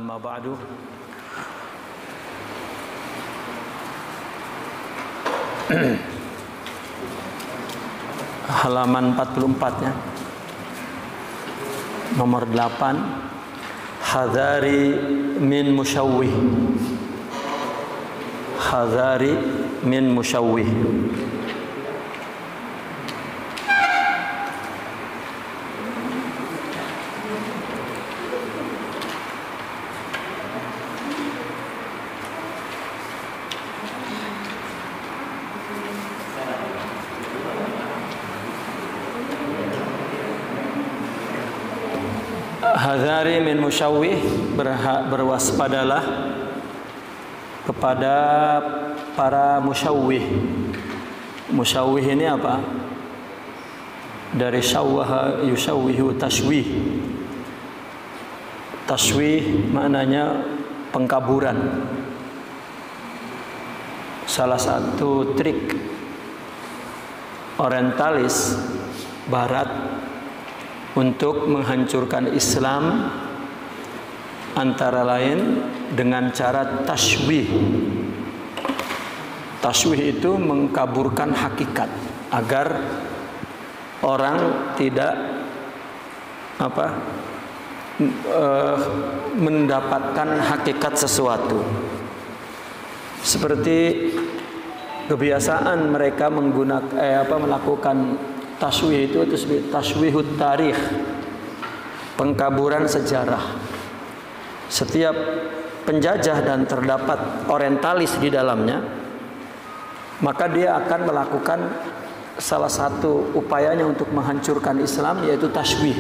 Amma ba'du. Halaman 44 ya. Nomor 8. Hadari min musyawwih. Hadari min musyawwih. Hadari min musyawwih, berwaspadalah kepada para musyawwih. Musyawwih ini apa? Dari syawwaha yusyawwihu tashwih. Tashwih maknanya pengkaburan. Salah satu trik orientalis barat untuk menghancurkan Islam antara lain dengan cara tashwih. Tashwih itu mengkaburkan hakikat agar orang tidak mendapatkan hakikat sesuatu. Seperti kebiasaan mereka melakukan tashwih itu tashwihut tarikh, pengkaburan sejarah. Setiap penjajah dan terdapat orientalis di dalamnya, maka dia akan melakukan salah satu upayanya untuk menghancurkan Islam, yaitu tashwih.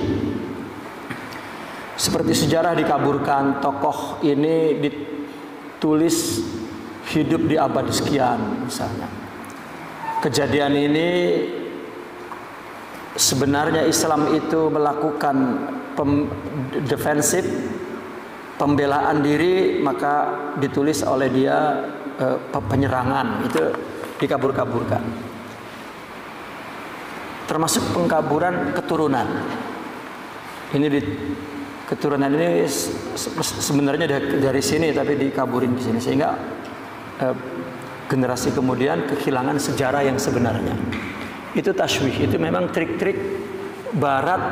Seperti sejarah dikaburkan, tokoh ini ditulis hidup di abad sekian misalnya. Kejadian ini sebenarnya Islam itu melakukan defensif, pembelaan diri, maka ditulis oleh dia penyerangan. Itu dikabur-kaburkan. Termasuk pengkaburan keturunan. Keturunan ini sebenarnya dari sini tapi dikaburin di sini, sehingga generasi kemudian kehilangan sejarah yang sebenarnya. Itu tashwih, itu memang trik-trik barat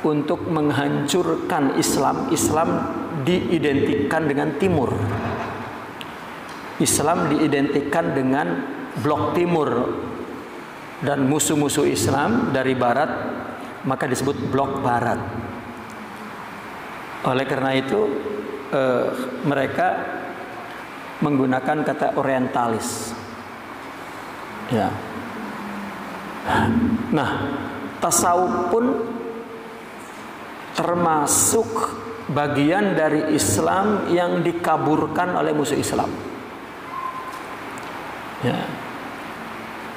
untuk menghancurkan Islam. Islam diidentikan dengan timur. Islam diidentikan dengan blok timur, dan musuh-musuh Islam dari barat maka disebut blok barat. Oleh karena itu mereka menggunakan kata orientalis. Ya. Nah, tasawuf pun termasuk bagian dari Islam yang dikaburkan oleh musuh Islam. Ya.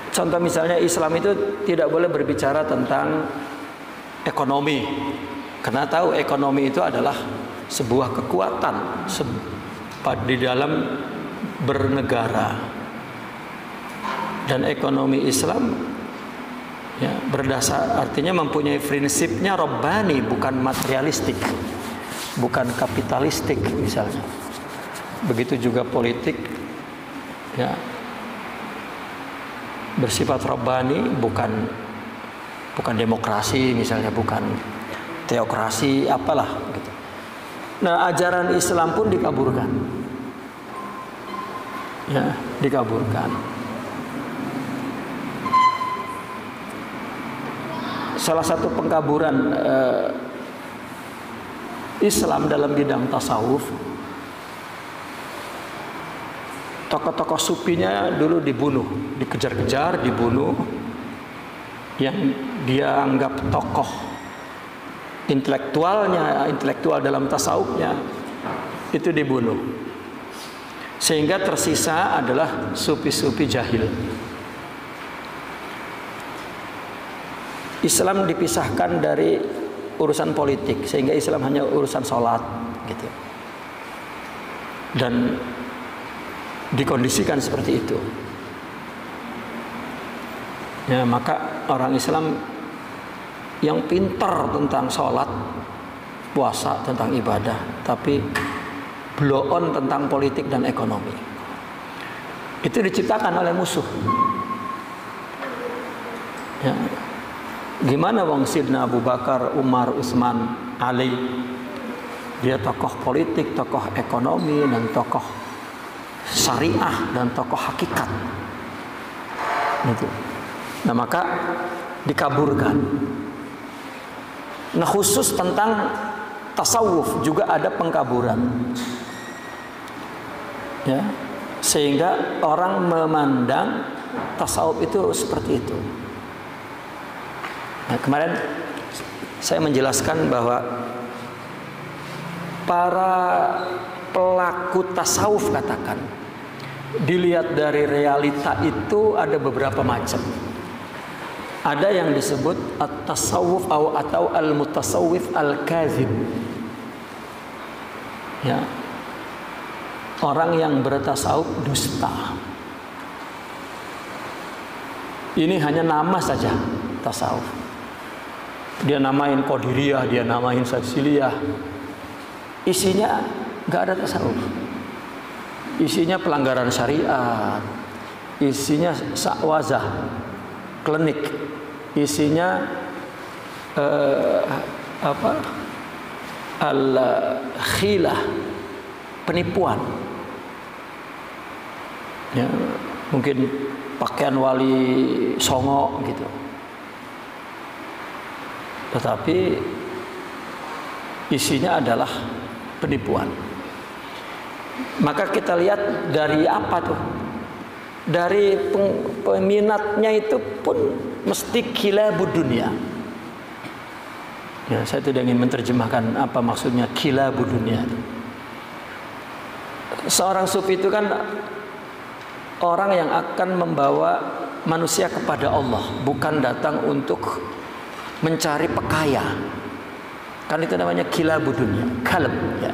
Contoh misalnya, Islam itu tidak boleh berbicara tentang ekonomi, karena tahu ekonomi itu adalah sebuah kekuatan di dalam bernegara. Dan ekonomi Islam ya, berdasar artinya mempunyai prinsipnya robbani, bukan materialistik, bukan kapitalistik misalnya. Begitu juga politik ya, bersifat robbani, bukan demokrasi misalnya, bukan teokrasi apalah gitu. Nah, ajaran Islam pun dikaburkan. Ya, dikaburkan. Salah satu pengkaburan Islam dalam bidang tasawuf, tokoh-tokoh sufinya dulu dibunuh, dikejar-kejar, dibunuh. Yang dia anggap tokoh intelektual dalam tasawufnya itu dibunuh. Sehingga tersisa adalah sufi-sufi jahil. Islam dipisahkan dari urusan politik, sehingga Islam hanya urusan sholat gitu. Dan dikondisikan seperti itu. Ya, maka orang Islam yang pintar tentang sholat, puasa, tentang ibadah, tapi blow on tentang politik dan ekonomi. Itu diciptakan oleh musuh. Ya. Gimana wong Sidna Abu Bakar, Umar, Utsman, Ali, dia tokoh politik, tokoh ekonomi, dan tokoh syariah, dan tokoh hakikat. Gitu. Nah maka dikaburkan. Nah khusus tentang tasawuf juga ada pengkaburan. Ya, sehingga orang memandang tasawuf itu seperti itu. Nah, kemarin saya menjelaskan bahwa para pelaku tasawuf katakan dilihat dari realita itu ada beberapa macam. Ada yang disebut at-tasawuf atau al-mutasawwif al-kazib. Ya. Orang yang bertasawuf dusta. Ini hanya nama saja tasawuf. Dia namain Qadiriyah, dia namain Sadziliyah. Isinya nggak ada tasawuf. Isinya pelanggaran syariat, isinya sakwazah, klinik, isinya al-khilah, penipuan. Ya, mungkin pakaian wali songo gitu. Tetapi isinya adalah penipuan. Maka kita lihat dari apa tuh? Dari peminatnya itu pun mesti kilabud dunia. Ya, saya tidak ingin menerjemahkan apa maksudnya kilabud dunia. Seorang sufi itu kan orang yang akan membawa manusia kepada Allah, bukan datang untuk mencari pekaya. Kan itu namanya kilabud dunia, kalb ya.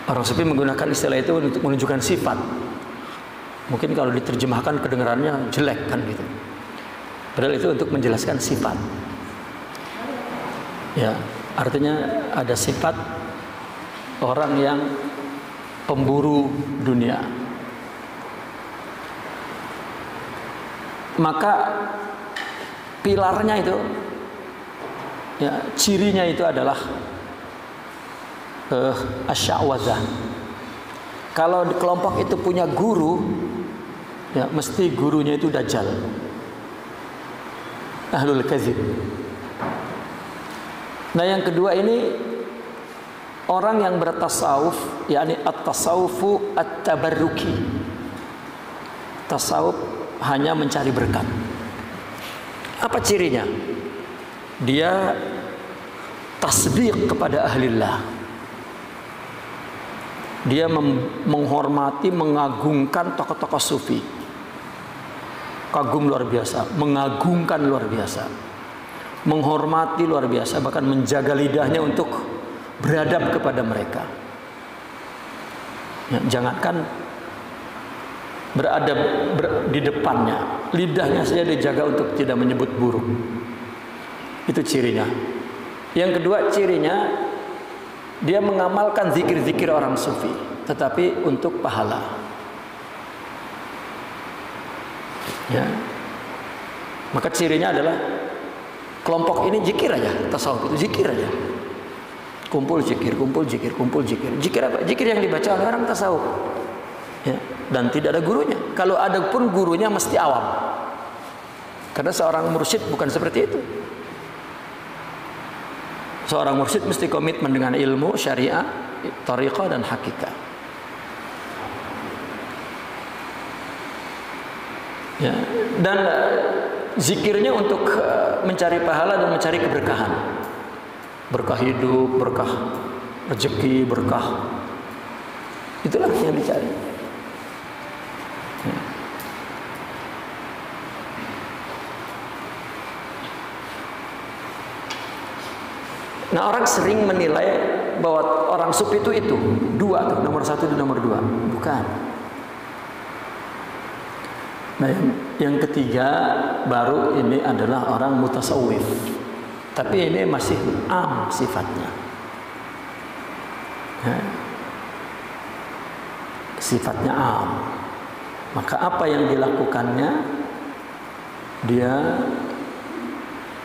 Orang sufi menggunakan istilah itu untuk menunjukkan sifat. Mungkin kalau diterjemahkan kedengarannya jelek kan gitu. Padahal itu untuk menjelaskan sifat. Ya, artinya ada sifat orang yang pemburu dunia. Maka pilarnya itu, ya, cirinya itu adalah asy'awazah. Kalau di kelompok itu punya guru, ya mesti gurunya itu dajjal, ahlul kadzib. Nah yang kedua ini orang yang bertasawuf, yakni at-tasawufu at-tabarruki. Tasawuf hanya mencari berkat. Apa cirinya? Dia tasdiq kepada ahlillah. Dia menghormati, mengagungkan tokoh-tokoh sufi. Kagum luar biasa, mengagungkan luar biasa, menghormati luar biasa, bahkan menjaga lidahnya untuk beradab kepada mereka. Ya, jangankan beradab di depannya, lidahnya saja dijaga untuk tidak menyebut buruk. Itu cirinya. Yang kedua cirinya, dia mengamalkan zikir-zikir orang sufi, tetapi untuk pahala. Ya. Maka cirinya adalah kelompok ini zikir aja, tasawuf itu zikir aja. Kumpul zikir, kumpul zikir, kumpul zikir. Zikir apa? Zikir yang dibaca oleh orang tasawuf. Ya. Dan tidak ada gurunya. Kalau ada pun gurunya mesti awam. Karena seorang mursyid bukan seperti itu. Seorang mursyid mesti komitmen dengan ilmu, syariah, thariqah dan hakikat. Ya, dan zikirnya untuk mencari pahala dan mencari keberkahan. Berkah hidup, berkah rezeki, berkah. Itulah yang dicari. Ya. Nah orang sering menilai bahwa orang sufi itu dua tuh, nomor satu dan nomor dua. Bukan. Nah yang ketiga baru ini adalah orang mutasawwif. Tapi ini masih am sifatnya. Ya. sifatnya am. Maka apa yang dilakukannya? Dia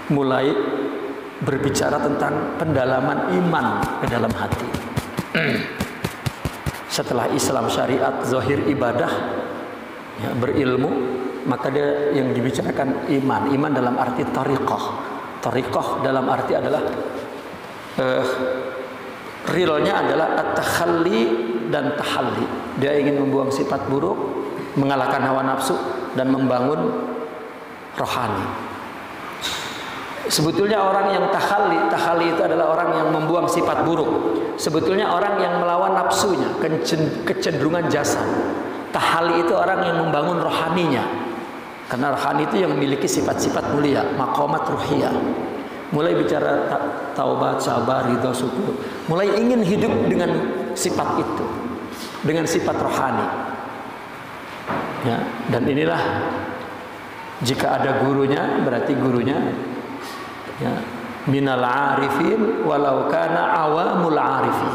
mulai berbicara tentang pendalaman iman ke dalam hati. Setelah Islam syariat zahir ibadah, ya, berilmu, maka dia yang dibicarakan iman. Iman dalam arti tariqah. Tariqah dalam arti adalah realnya adalah at-takhalli dan tahalli. Dia ingin membuang sifat buruk, mengalahkan hawa nafsu, dan membangun rohani. Sebetulnya orang yang tahalli itu adalah orang yang membuang sifat buruk. Sebetulnya orang yang melawan nafsunya, kecenderungan jasad. Tahalli itu orang yang membangun rohaninya. Karena rohani itu yang memiliki sifat-sifat mulia, maqamat ruhiyah. Mulai bicara taubat, sabar, ridha, syukur. Mulai ingin hidup dengan sifat itu, dengan sifat rohani. Ya, dan inilah jika ada gurunya, berarti gurunya ya, minal arifin walau kana awamul arifin.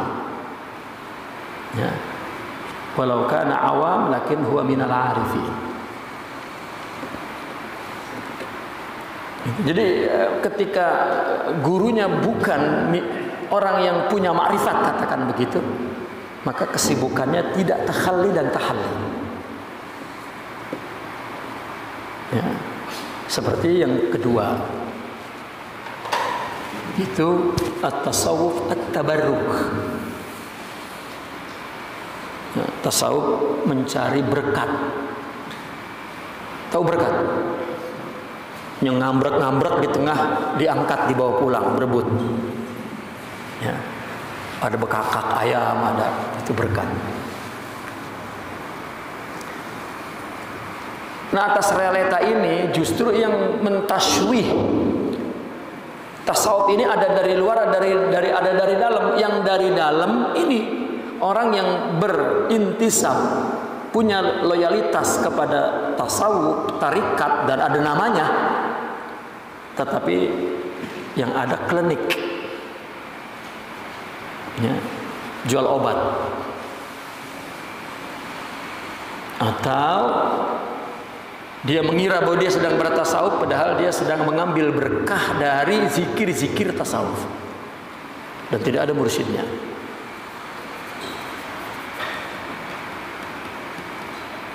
Ya. Walau kana awam lakin huwa minal arifin. Jadi ketika gurunya bukan orang yang punya ma'rifat, katakan begitu, maka kesibukannya tidak takhalli dan tahalli. Ya. Seperti yang kedua, itu at-tasawuf at-tabarruk. Ya, tasawuf mencari berkat. Tahu berkat? Yang ngambrek-ngambrek di tengah, diangkat, dibawa pulang, berebut. Ya. Ada bekakak ayam, ada, itu berkat. Nah, atas realita ini justru yang mentasywih tasawuf ini ada dari luar, ada dari dalam. Yang dari dalam ini orang yang berintisab, punya loyalitas kepada tasawuf, tarikat, dan ada namanya, tetapi yang ada klinik, ya, jual obat, atau dia mengira bahwa dia sedang bertasawuf, padahal dia sedang mengambil berkah dari zikir-zikir tasawuf, dan tidak ada mursyidnya.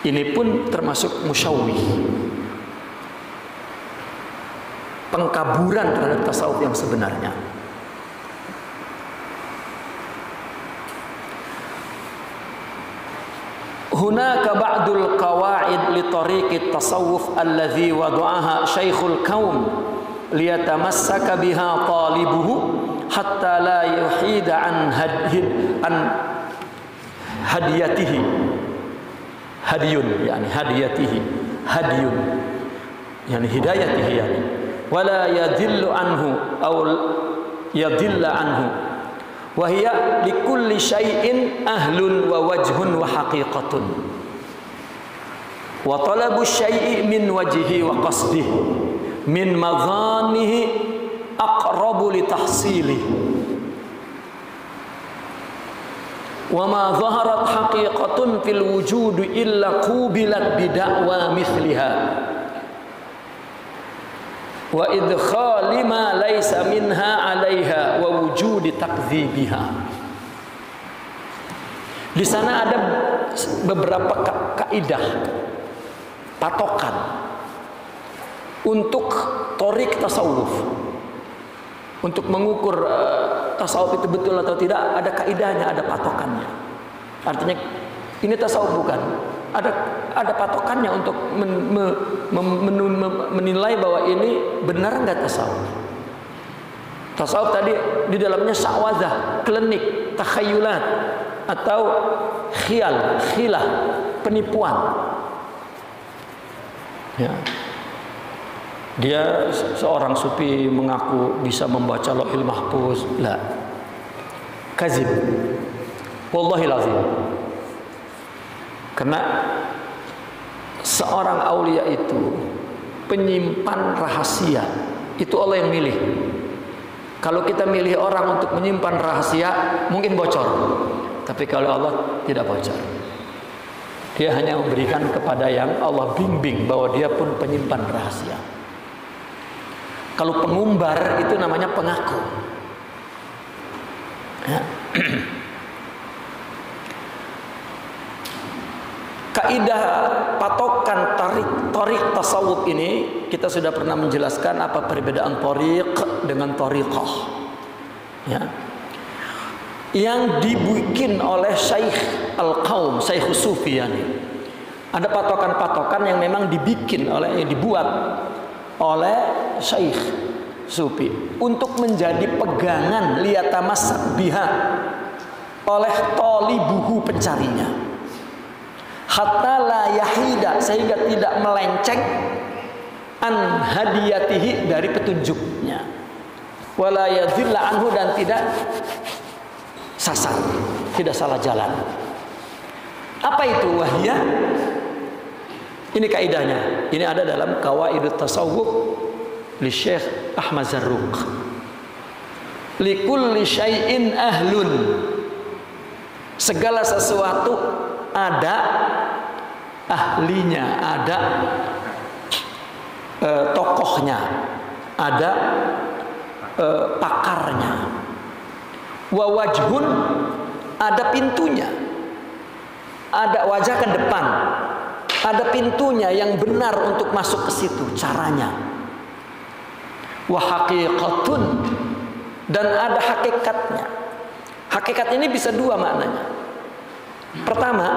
Ini pun termasuk musyawwih, pengkaburan terhadap tasawuf yang sebenarnya. Hunaka ba'dul qawaid li tariqit tasawuf alladhi wada'aha syaikhul qaum liyatamassaka biha talibuhu hatta la yuhida an hadiyatihi. Hadiyun, yani hadiyatihi, hadiyun, yani hidayatihi, yani wala yadillu anhu aw yadilla anhu wa hiya likulli syai'in ahlun wa wajhun wa haqiqatun wa talabu syai'i min wajhihi wa qasdihi min madhanihi aqrabu li tahsilihi wa ma zaharat haqiqatun fil wujud illa qubilat bida'wa mithliha wa idkhali ma laysa minha 'alaiha wa wujudi takdzibiha. Di sana ada beberapa kaidah, patokan untuk torik tasawuf. Untuk mengukur tasawuf itu betul atau tidak, ada kaidahnya, ada patokannya. Artinya ini tasawuf bukan. Ada patokannya untuk menilai bahwa ini benar enggak tasawuf. Tasawuf tadi di dalamnya sya'wadzah, klinik, takhayulat, atau khilah, penipuan. Ya. Dia seorang sufi mengaku bisa membaca Lauhul Mahfuz, la, kazib, wallahi lazim. Karena seorang aulia itu penyimpan rahasia, itu Allah yang milih. Kalau kita milih orang untuk menyimpan rahasia, mungkin bocor. Tapi kalau Allah tidak bocor. Dia hanya memberikan kepada yang Allah bimbing bahwa dia pun penyimpan rahasia. Kalau pengumbar itu namanya pengaku. Ya. Kaidah patokan tarik tasawuf ini kita sudah pernah menjelaskan apa perbedaan tarik dengan tariqah. Ya. Yang dibikin oleh Syekh Al-Qaum, Syekh Sufiyani. Ada patokan-patokan yang memang dibuat oleh Syekh Sufi untuk menjadi pegangan liyatamassak biha oleh talibuhu pencarinya. Hatta la yahida, sehingga tidak melenceng an hadiyatihi, dari petunjuknya. Wala yadhilla anhu, dan tidak sasar, tidak salah jalan. Apa itu wahya? Ini kaidahnya. Ini ada dalam Qawaidut Tasawuf li Syekh Ahmad Zarruq. Li kulli syai'in ahlun. Segala sesuatu ada ahlinya, ada tokohnya, ada pakarnya. Wa wajhun, ada pintunya, ada wajah ke depan, ada pintunya yang benar untuk masuk ke situ, caranya. Wa haqiqatun, dan ada hakikatnya. Hakikat ini bisa dua maknanya. Pertama,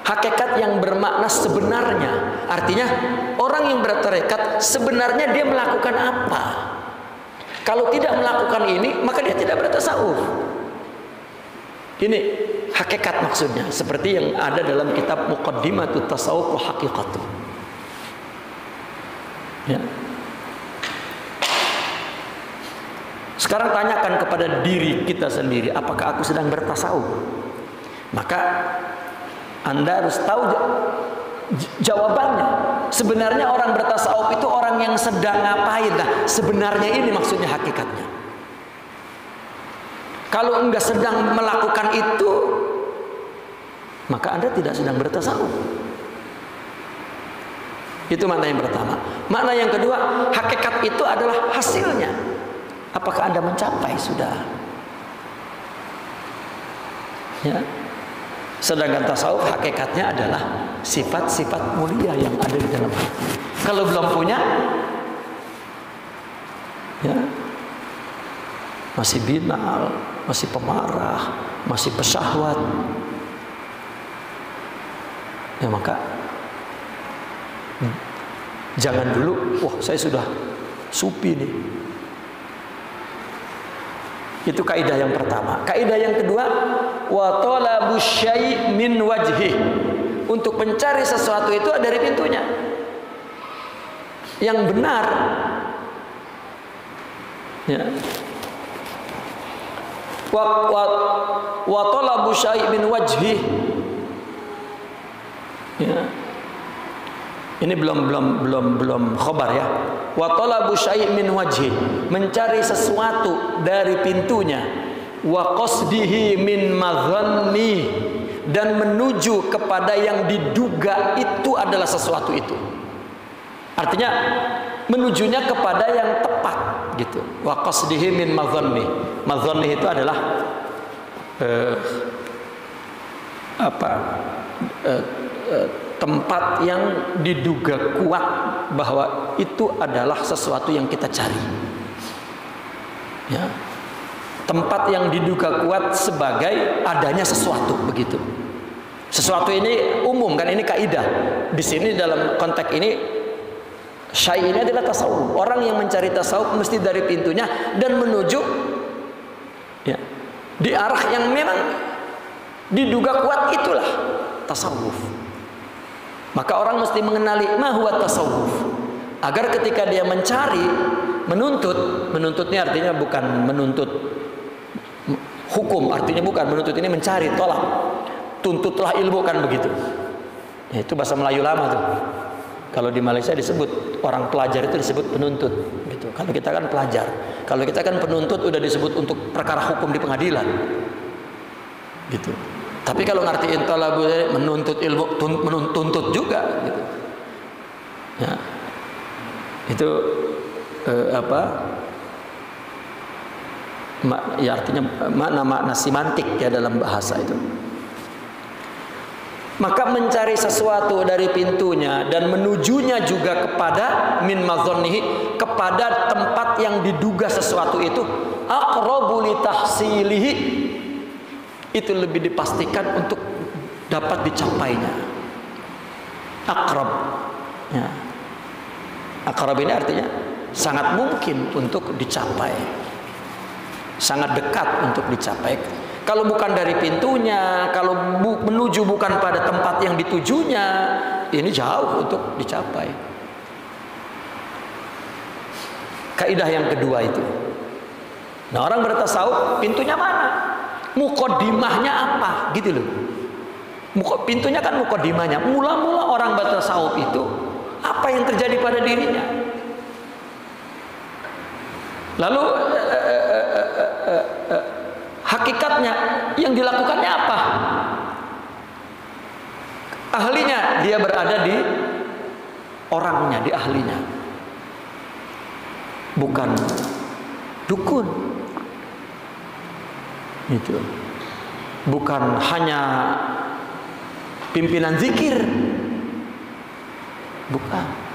hakikat yang bermakna sebenarnya, artinya orang yang bertarekat sebenarnya dia melakukan apa. Kalau tidak melakukan ini, maka dia tidak bertasawuf. Ini hakikat maksudnya, seperti yang ada dalam kitab Muqaddimatut Tasawuf wa Haqiqatuh. Ya. Sekarang tanyakan kepada diri kita sendiri, apakah aku sedang bertasawuf? Maka Anda harus tahu jawabannya. Sebenarnya orang bertasawuf itu orang yang sedang ngapain? Nah, sebenarnya ini maksudnya hakikatnya. Kalau enggak sedang melakukan itu, maka Anda tidak sedang bertasawuf. Itu makna yang pertama. Makna yang kedua, hakikat itu adalah hasilnya. Apakah Anda mencapai sudah? Ya. Sedangkan tasawuf hakikatnya adalah sifat-sifat mulia yang ada di dalam hati. Kalau belum punya, ya, masih binal, masih pemarah, masih pesahwat, ya maka jangan dulu, wah saya sudah sufi nih. Itu kaidah yang pertama. Kaidah yang kedua, wa talabu syai' min wajhi. Untuk mencari sesuatu itu dari pintunya. Yang benar. Ya. Wa talabu syai' min wajhi. Ya. Ini belum khabar ya. Wa talabu syai' min wajhi, mencari sesuatu dari pintunya. Wa qasdihi min madhanni, dan menuju kepada yang diduga itu adalah sesuatu itu. Artinya menujunya kepada yang tepat gitu. Wa qasdihi min madhanni. Madhanni itu adalah tempat yang diduga kuat bahwa itu adalah sesuatu yang kita cari. Ya. Tempat yang diduga kuat sebagai adanya sesuatu, begitu. Sesuatu ini umum kan, ini kaidah. Di sini dalam konteks ini syai' ini adalah tasawuf. Orang yang mencari tasawuf mesti dari pintunya dan menuju ya, di arah yang memang diduga kuat, itulah tasawuf. Maka orang mesti mengenali ma huwa tasawuf, agar ketika dia mencari, menuntutnya artinya bukan menuntut hukum, artinya bukan menuntut, ini mencari, tolak, tuntutlah ilmu kan begitu. Ya, itu bahasa Melayu lama tuh. Kalau di Malaysia disebut orang pelajar itu disebut penuntut gitu. Kalau kita kan pelajar, kalau kita kan penuntut udah disebut untuk perkara hukum di pengadilan gitu. Tapi kalau ngertiin talabul menuntut ilmu, menuntut juga gitu. Ya. Itu ya artinya makna simantik ya dalam bahasa itu. Maka mencari sesuatu dari pintunya dan menujunya juga kepada min mazannihi, kepada tempat yang diduga sesuatu itu, aqrabu li tahsilihi, itu lebih dipastikan untuk dapat dicapainya. Aqrab. Ya. Aqrab ini artinya sangat mungkin untuk dicapai. Sangat dekat untuk dicapai. Kalau bukan dari pintunya, kalau menuju bukan pada tempat yang ditujunya, ini jauh untuk dicapai. Kaidah yang kedua itu. Nah, orang bertasawuf pintunya mana? Muqaddimahnya apa? Gitu loh. Pintunya kan muqaddimahnya. Mula-mula orang bertasawuf itu apa yang terjadi pada dirinya? Lalu hakikatnya yang dilakukannya apa? Ahlinya dia berada di orangnya, di ahlinya. Bukan dukun. Itu. Bukan hanya pimpinan zikir. Bukan.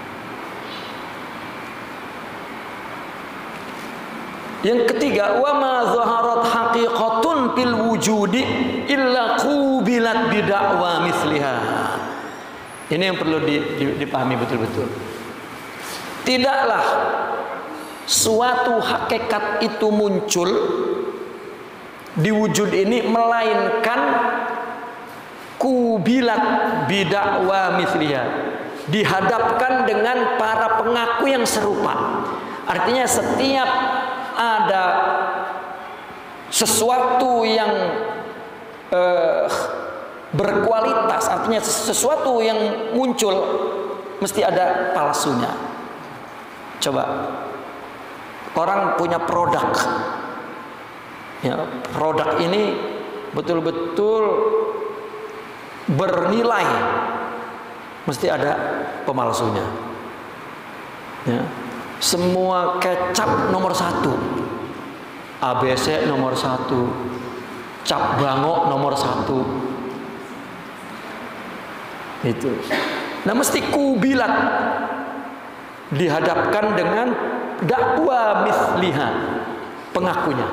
Yang ketiga, wa ma zaharat haqiqatun fil wujudi illa qubilat bid'wa misliha. Ini yang perlu dipahami betul-betul. Tidaklah suatu hakikat itu muncul di wujud ini melainkan kubilat bid'wa misliha, dihadapkan dengan para pengaku yang serupa. Artinya setiap ada sesuatu yang berkualitas, artinya sesuatu yang muncul mesti ada palsunya. Coba orang punya produk, ya, produk ini betul-betul bernilai, mesti ada pemalsunya. Ya. Semua kecap nomor 1, ABC nomor 1, cap bango nomor 1, itu. Nah, mesti kubilat, dihadapkan dengan dakwa misliha, pengakunya.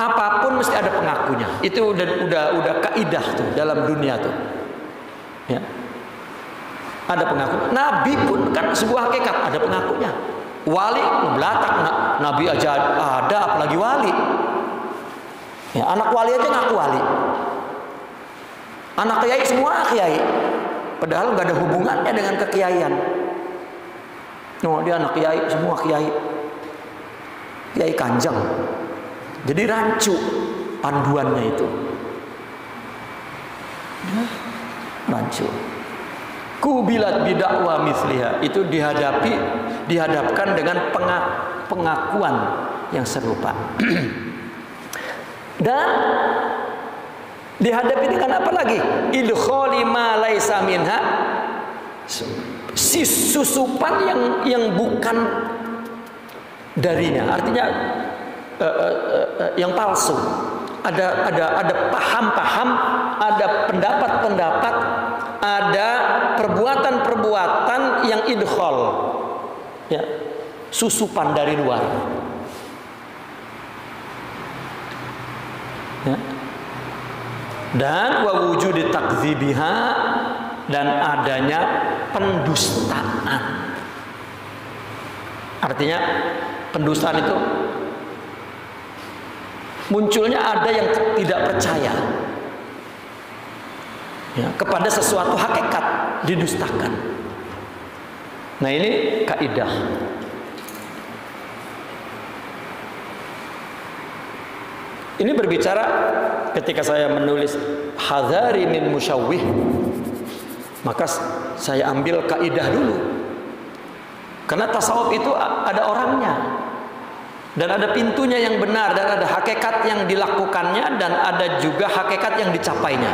Apapun mesti ada pengakunya. Itu udah kaidah tuh dalam dunia tuh. Ya. Ada pengaku. Nabi pun kan sebuah hakikat, ada pengakunya. Wali belatak, Nabi aja ada, apalagi wali. Ya, anak wali aja ngaku wali. Anak kiai semua kiai. Padahal nggak ada hubungannya dengan kekiaian. No, dia anak kiai, semua kiai. Kiai Kanjeng. Jadi rancu panduannya itu. Rancu. Kubilat bid'wa misliha, itu dihadapkan dengan pengakuan yang serupa. Dan dihadapi dengan apa lagi? Idkhali ma laisa minha, susupan yang bukan darinya. Artinya yang palsu. Ada paham-paham, ada pendapat-pendapat, ada perbuatan-perbuatan yang idkhal, ya, susupan dari luar. Ya. Dan wa wujudi takdzibiha, dan adanya pendustaan. Artinya pendustaan itu munculnya ada yang tidak percaya, ya, kepada sesuatu hakikat, didustakan. Nah, ini kaidah. Ini berbicara ketika saya menulis hadzari min musyawwih, maka saya ambil kaidah dulu. Karena tasawuf itu ada orangnya. Dan ada pintunya yang benar, dan ada hakikat yang dilakukannya, dan ada juga hakikat yang dicapainya.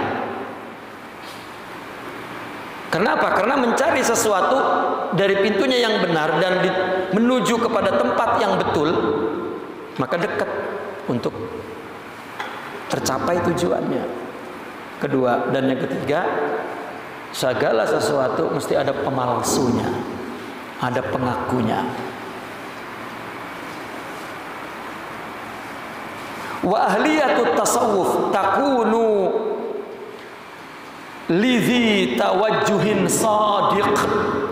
Kenapa? Karena mencari sesuatu dari pintunya yang benar dan menuju kepada tempat yang betul, maka dekat untuk tercapai tujuannya. Kedua, dan yang ketiga, segala sesuatu mesti ada pemalsunya, ada pengakunya. Wa ahliyatut tasawuf takunu lidhi tawajjuhin sadiq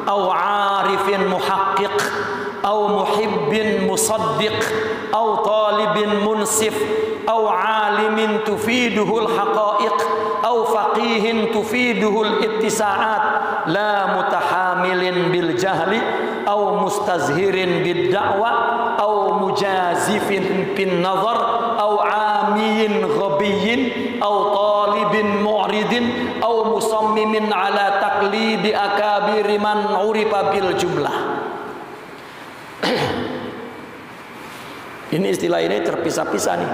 aw arifin muhaqqiq aw muhibbin musaddiq aw talibin munsif aw alimin tufiduhul haqa'iq aw faqihin tufiduhul ittisa'at la mutahamilin bil jahli aw mustazhirin bid da'wa aw mujazifin bin nazar aw amiyin ghabiyyin aw talibin mu'ridin aw musammimin ala taqlidi akabiri man urifa bil jumlah. Ini istilah ini terpisah-pisah nih.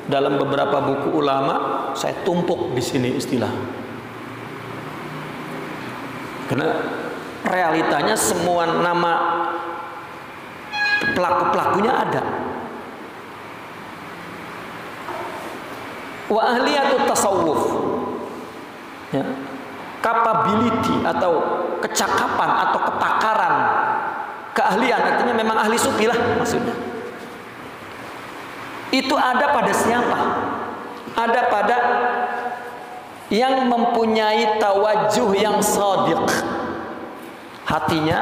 Dalam beberapa buku ulama saya tumpuk di sini istilah. Karena realitanya semua nama pelaku-pelakunya ada. Wa ahliyatut tasawuf, ya, capability atau kecakapan atau kepakaran, keahlian, artinya memang ahli sufi lah maksudnya. Itu ada pada siapa? Ada pada yang mempunyai tawajuh yang shadiq, hatinya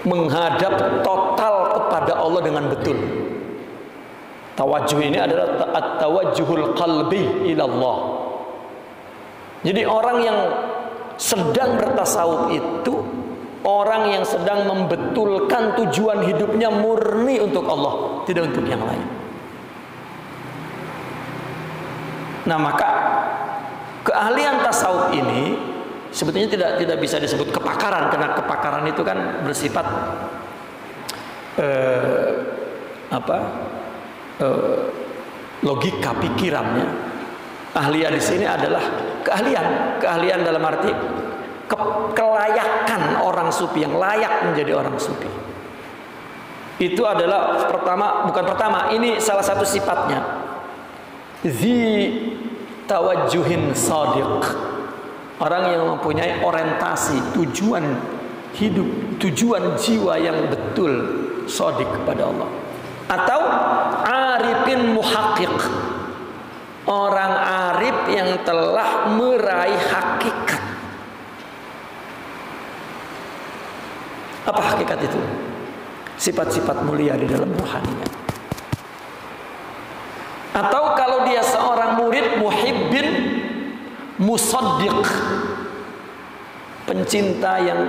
menghadap total kepada Allah dengan betul. Tawajuh ini adalah at-tawajjuhul qalbi ila Allah. Jadi orang yang sedang bertasawuf itu orang yang sedang membetulkan tujuan hidupnya murni untuk Allah, tidak untuk yang lain. Nah, maka keahlian tasawuf ini sebetulnya tidak bisa disebut kepakaran, karena kepakaran itu kan bersifat logika pikirannya. Ahlian di sini adalah keahlian dalam arti kelayakan orang sufi, yang layak menjadi orang sufi. Itu adalah ini salah satu sifatnya. Zi tawajjuhin shadiq, orang yang mempunyai orientasi, tujuan hidup, tujuan jiwa yang betul, shadiq kepada Allah. Atau arifin muhaqqiq, orang arif yang telah meraih hakikat. Apa hakikat itu? Sifat-sifat mulia di dalam rohaninya. Atau kalau dia seorang murid, muhibbin musaddiq, pencinta yang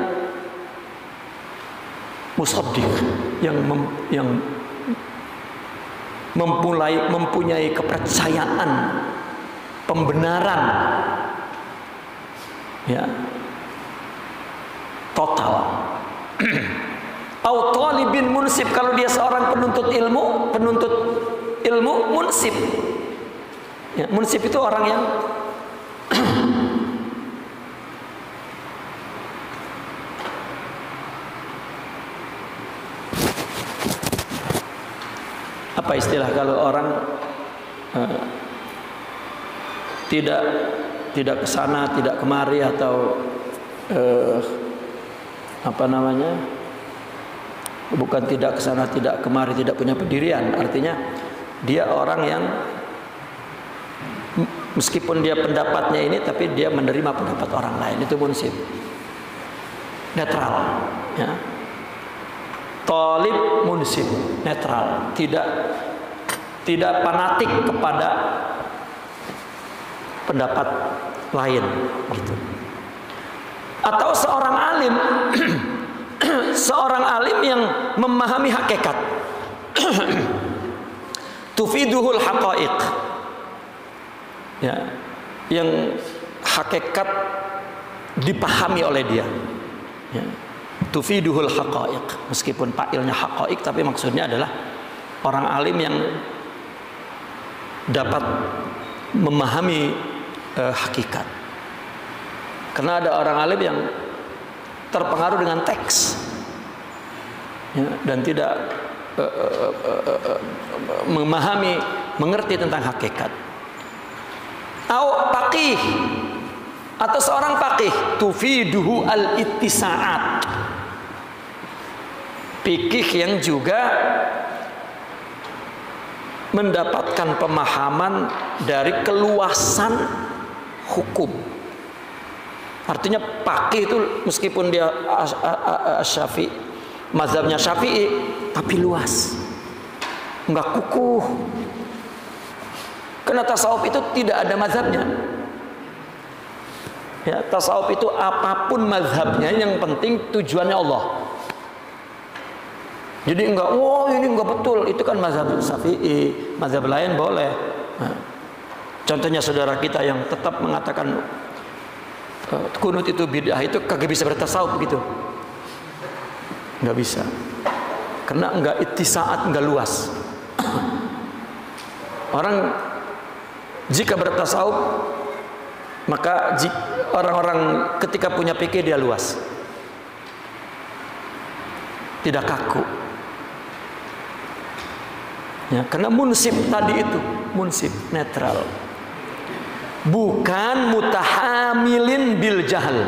musaddiq, yang mempunyai kepercayaan, pembenaran, ya, total. Au talibin munsif, kalau dia seorang penuntut ilmu munsif. Ya, munsif itu orang yang apa istilah kalau orang tidak ke sana, tidak kemari, atau bukan tidak ke sana, tidak kemari, tidak punya pendirian. Artinya dia orang yang meskipun dia pendapatnya ini, tapi dia menerima pendapat orang lain. Itu munsif, netral, ya. Talib munsif, netral, tidak fanatik kepada pendapat lain, gitu. Atau seorang alim seorang alim yang memahami hakikat, tufiduhul haqa'iq, ya, yang hakikat dipahami oleh dia, ya. tufiduhul haqaiq, meskipun fa'ilnya haqaiq tapi maksudnya adalah orang alim yang dapat memahami hakikat. Karena ada orang alim yang terpengaruh dengan teks, ya, dan tidak mengerti tentang hakikat. Faqih, atau seorang faqih, tufiduhu al-ittisa'at, fikih yang juga mendapatkan pemahaman dari keluasan hukum. Artinya faqih itu meskipun dia Syafi'i, mazhabnya Syafi'i, tapi luas, enggak kukuh. Karena tasawuf itu tidak ada mazhabnya. Ya, tasawuf itu apapun mazhabnya, yang penting tujuannya Allah. Jadi enggak, oh ini enggak betul, itu kan mazhab Syafi'i, mazhab lain boleh. Nah, contohnya saudara kita yang tetap mengatakan kunut itu bid'ah, itu kagak bisa bertasawuf gitu. Enggak bisa. Karena enggak ittisaat, enggak luas. Orang jika bertasawuf, maka orang-orang ketika punya fikih dia luas, tidak kaku. Ya, karena munsib tadi itu, munsib netral, bukan mutahamilin bil jahal.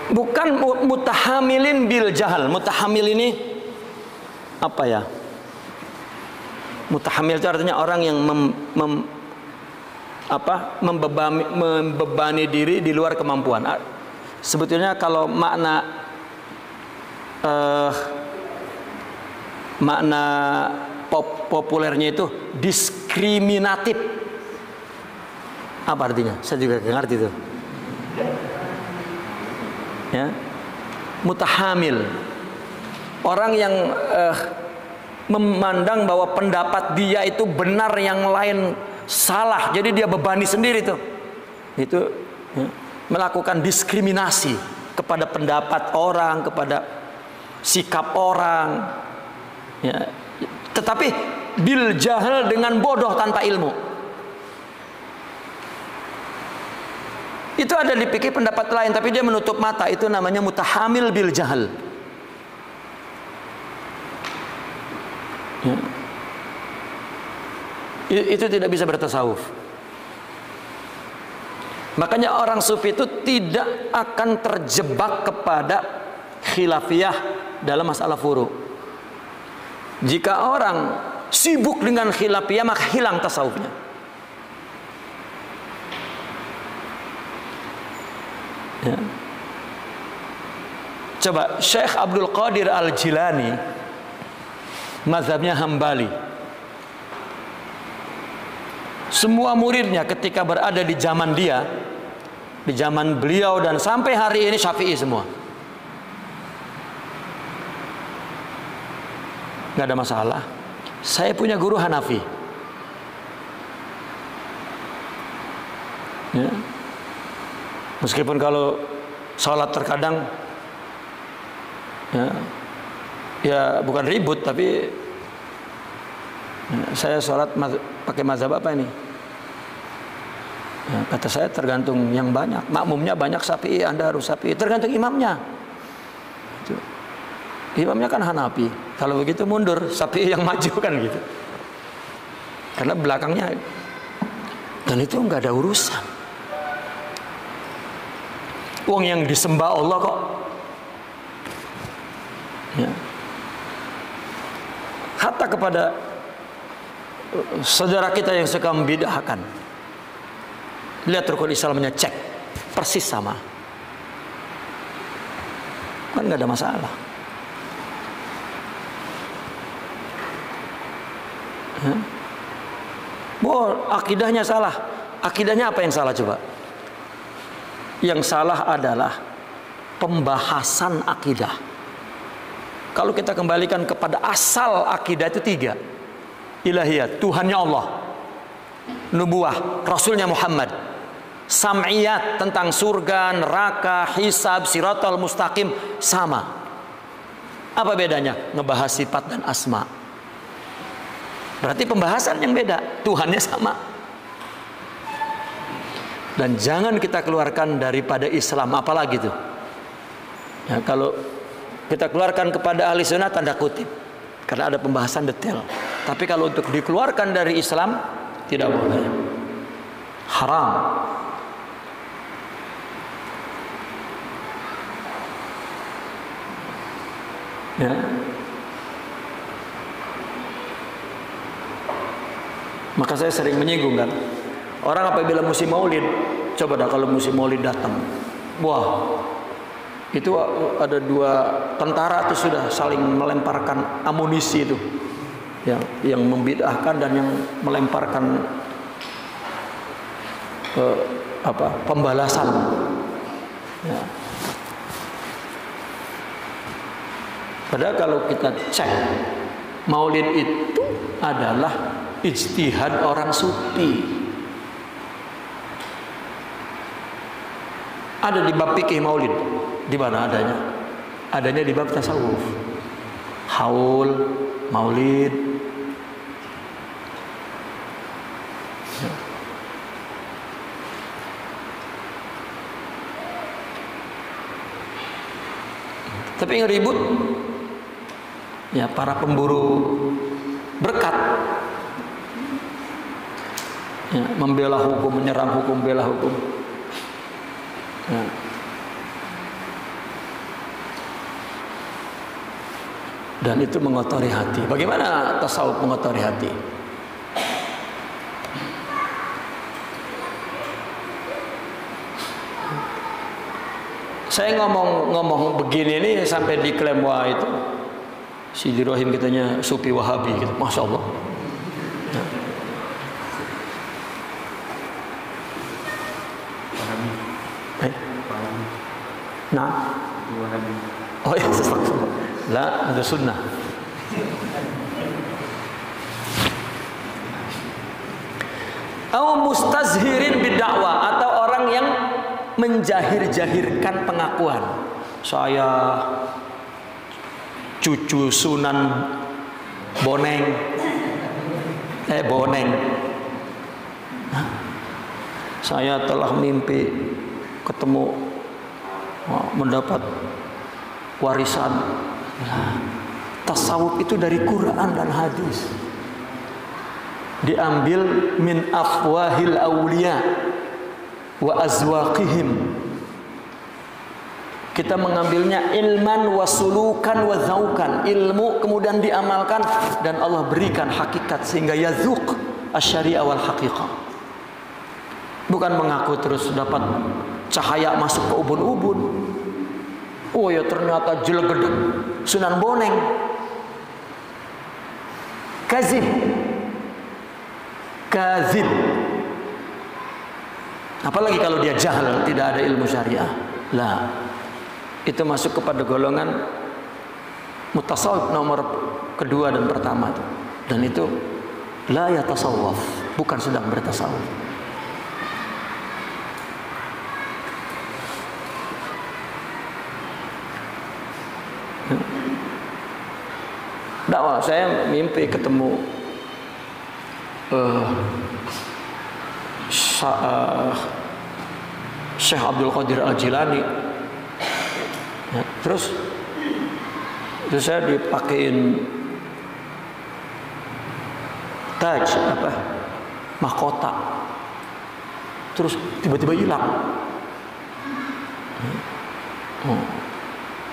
Bukan mutahamilin bil jahal. Mutahamil ini apa ya? Mutahamil itu artinya orang yang membebani diri di luar kemampuan. Sebetulnya kalau makna populernya itu diskriminatif. Apa artinya? Saya juga nggak ngerti itu. Ya, mutahamil, orang yang memandang bahwa pendapat dia itu benar, yang lain salah, jadi dia bebani sendiri tuh. Itu ya, melakukan diskriminasi kepada pendapat orang, kepada sikap orang. Ya, tetapi bil jahal, dengan bodoh tanpa ilmu. Itu ada di fikih pendapat lain, tapi dia menutup mata, itu namanya mutahamil bil jahal. Ya. Itu tidak bisa bertasawuf. Makanya orang sufi itu tidak akan terjebak kepada khilafiyah dalam masalah furu. Jika orang sibuk dengan khilafiyah, maka hilang tasawufnya. Ya. Coba Syekh Abdul Qadir Al-Jilani, mazhabnya Hambali. Semua muridnya ketika berada di zaman dia, di zaman beliau dan sampai hari ini Syafi'i semua. Nggak ada masalah. Saya punya guru Hanafi. Ya. Meskipun kalau sholat terkadang ya bukan ribut, tapi ya, saya sholat pakai mazhab apa ini? Ya, kata saya tergantung yang banyak. Makmumnya banyak Syafi'i, Anda harus Syafi'i. Tergantung imamnya. Itu. Imamnya kan Hanafi. Kalau begitu mundur, Syafi'i yang maju kan gitu. Karena belakangnya, dan itu nggak ada urusan. Uang yang disembah Allah kok. Ya. Hatta kepada saudara kita yang suka membid'ahkan. Lihat rukun Islamnya, cek persis sama, kan nggak ada masalah. Akidahnya salah. Akidahnya apa yang salah coba? Yang salah adalah pembahasan akidah. Kalau kita kembalikan kepada asal akidah itu 3. Ilahiyat, Tuhannya Allah. Nubuah, Rasulnya Muhammad. Sam'iyat, tentang surga, neraka, hisab, siratal mustaqim, sama. Apa bedanya? Ngebahas sifat dan asma. Berarti pembahasan yang beda, Tuhannya sama. Dan jangan kita keluarkan daripada Islam, apalagi tuh. Ya, kalau kita keluarkan kepada ahli sunnah tanda kutip, karena ada pembahasan detail. Tapi kalau untuk dikeluarkan dari Islam, tidak boleh. Haram. Ya. Maka saya sering menyinggung kan, orang apabila musim maulid, coba dah kalau musim maulid datang, wah, itu ada 2 tentara tuh sudah saling melemparkan amunisi itu, yang membid'ahkan dan yang melemparkan pembalasan. Ya. Padahal kalau kita cek, maulid itu adalah ijtihad orang sufi. Ada di bab fikih maulid. Di mana adanya? Adanya di bab tasawuf. Haul, maulid. Tapi yang ribut ya para pemburu berkat. Ya, membela hukum, menyerang hukum, bela hukum. Ya. Dan itu mengotori hati. Bagaimana tasawuf mengotori hati? Saya ngomong begini ini sampai diklaim, wah itu Sidi Rohim katanya sufi Wahabi gitu. Masya Allah. Ya. Nah, oh ya, lah ada sunnah. Au mustazhirin bidakwah, atau orang yang menjahir-jahirkan pengakuan, saya cucu Sunan Boneng, saya telah mimpi ketemu mendapat warisan. Tasawuf itu dari Quran dan hadis, diambil min afwahil awliya wa azwaqihim. Kita mengambilnya ilman wa sulukan wa zaukan, ilmu kemudian diamalkan dan Allah berikan hakikat sehingga yazuq asy-syari'ah wal haqiqah. Bukan mengaku terus dapat cahaya masuk ke ubun-ubun. Oh ya ternyata jelegedeg Sunan Boneng. Kazib. Apalagi kalau dia jahil, tidak ada ilmu syariah. Lah, itu masuk kepada golongan mutasawwif nomor kedua dan pertama itu. Dan itu la yatasawwaf, bukan sedang bertasawuf. Dakwah, saya mimpi ketemu Syekh Abdul Qadir Al-Jilani. Ya, terus saya dipakein taj mahkota. Terus tiba-tiba hilang.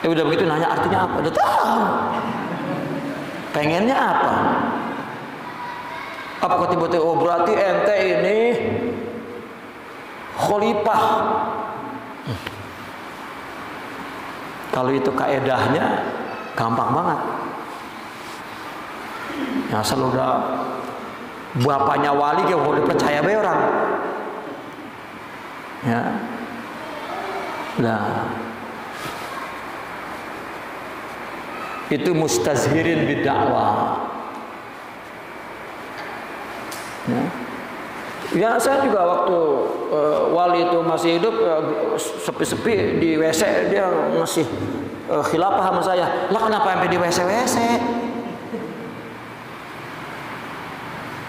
Udah begitu nanya artinya apa? Udah tahu. Pengennya apa? Apa kok tiba-tiba, oh berarti ente ini khalifah. Kalau itu kaedahnya gampang banget. Ya asal udah bapaknya wali dia boleh percaya be orang. Ya. Nah. Itu mustazhirin bidakwah. Ya. Ya saya juga waktu wali itu masih hidup sepi-sepi di WC dia ngasih khilafah sama saya. Lah kenapa sampai di WC?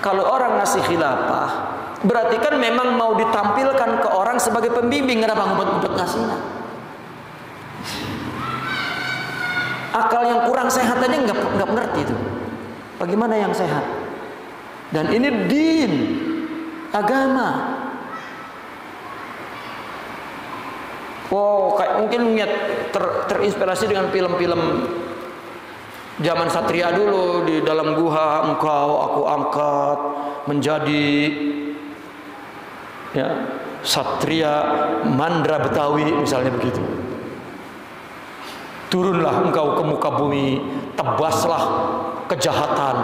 Kalau orang ngasih khilafah berarti kan memang mau ditampilkan ke orang sebagai pembimbing. Kenapa ngumpet-ngumpet ngasihnya? Akal yang kurang sehat aja nggak mengerti itu. Bagaimana yang sehat? Dan ini din, agama. Oh, kayak mungkin terinspirasi dengan film-film zaman Satria dulu. Di dalam guha engkau aku angkat menjadi ya Satria Mandra Betawi misalnya begitu. Turunlah engkau ke muka bumi, tebaslah kejahatan.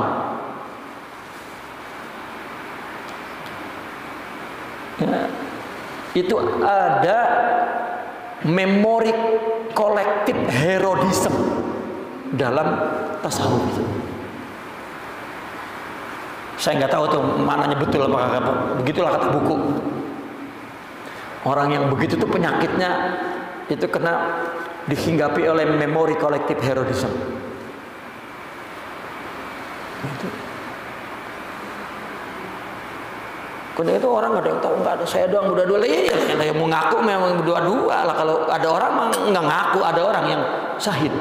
Ya, itu ada memori kolektif Herodisme dalam tasawuf itu. Saya nggak tahu tuh maknanya betul apa kata, begitulah kata buku. Orang yang begitu tuh penyakitnya itu kena dihinggapi oleh memori kolektif Herodisme. Itu. Karena itu orang nggak ada yang tahu, nggak ada, saya doang berdua-dua. Iya, yang mau ngaku memang berdua-dua lah. Kalau ada orang mah nggak ngaku, ada orang yang syahid.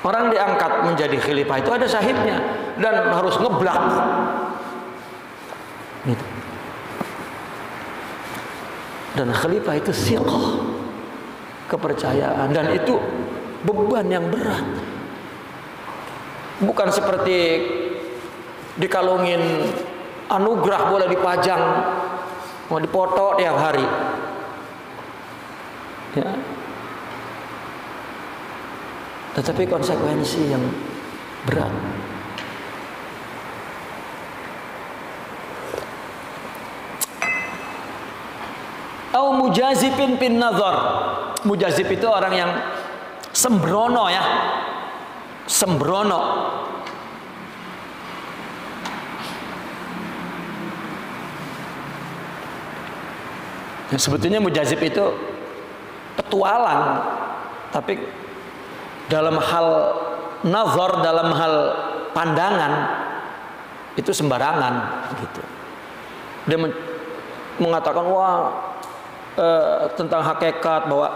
Orang diangkat menjadi khalifah itu ada syahidnya dan harus ngeblak. Gitu. Dan khalifah itu siqah, kepercayaan, dan itu beban yang berat. Bukan seperti dikalungin anugerah boleh dipajang, mau dipoto tiap hari. Ya. Tetapi konsekuensi yang berat. Au mujazibin bin nazar. Mujazib itu orang yang sembrono ya. Sembrono. Ya, sebetulnya mujazib itu petualang, tapi dalam hal nazar, dalam hal pandangan itu sembarangan gitu. Dia mengatakan wah tentang hakikat bahwa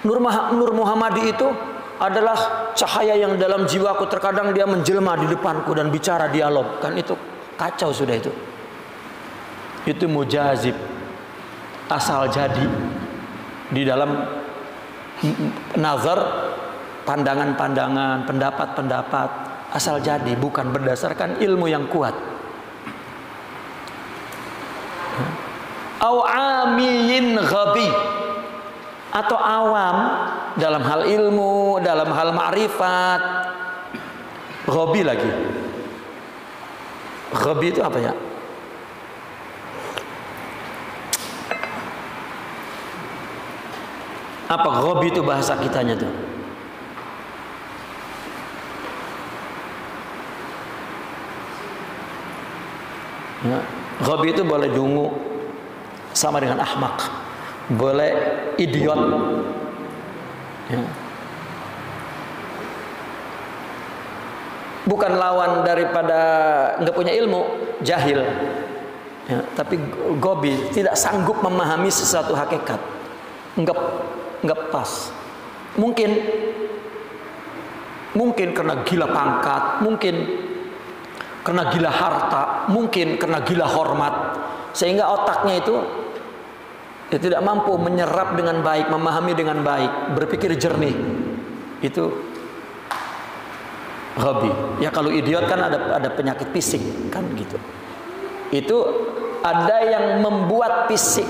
Nur Muhammadi itu adalah cahaya yang dalam jiwaku, terkadang dia menjelma di depanku dan bicara dialog. Kan itu kacau sudah itu. Itu mujazib, asal jadi di dalam nazar, pandangan-pandangan, pendapat-pendapat asal jadi, bukan berdasarkan ilmu yang kuat. Au amiyin ghabi, atau awam dalam hal ilmu, dalam hal ma'rifat. Ghabi lagi. Ghabi itu apa ya? Apa ghabi itu bahasa kitanya tuh? Ya, ghabi itu boleh dungu, sama dengan ahmak, boleh idiot. Ya. Bukan lawan daripada nggak punya ilmu, jahil. Ya, tapi ghabi tidak sanggup memahami sesuatu hakikat, nggak pas. Mungkin karena gila pangkat, mungkin karena gila harta, mungkin karena gila hormat, sehingga otaknya itu ya tidak mampu menyerap dengan baik, memahami dengan baik, berpikir jernih. Itu ghabi. Ya kalau idiot kan ada penyakit fisik kan gitu. Itu ada yang membuat fisik,